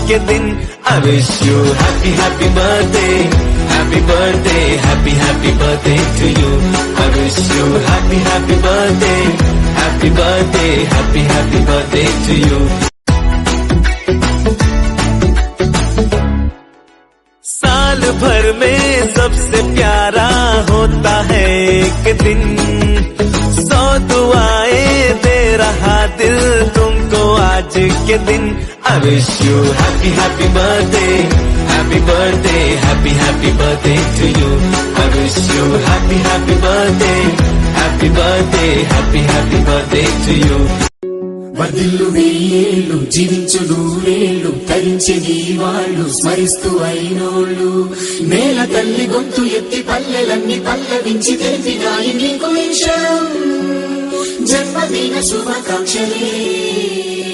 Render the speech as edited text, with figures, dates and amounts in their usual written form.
के दिन I wish you happy happy birthday, happy birthday, happy happy birthday to you. I wish you happy happy birthday, happy birthday, happy happy birthday to you. साल भर में सबसे प्यारा होता है एक दिन, 100 दुआएं दे रहा दिल तुमको आज के दिन. I wish you happy happy birthday, happy birthday, happy happy birthday to you. I wish you happy happy birthday, happy birthday, happy happy birthday to you. వర్ధిల్లు వెయ్యేళ్ళు జీవించు నూరేళ్ళు తరించి నీ వాళ్ళు స్మరిస్తూ అయినోళ్ళు నేల తల్లి గొంతు ఎత్తి పల్లెలన్నీ పల్లవించి తెలిపినాయి నీకు జన్మదిన శుభాకాంక్షలే.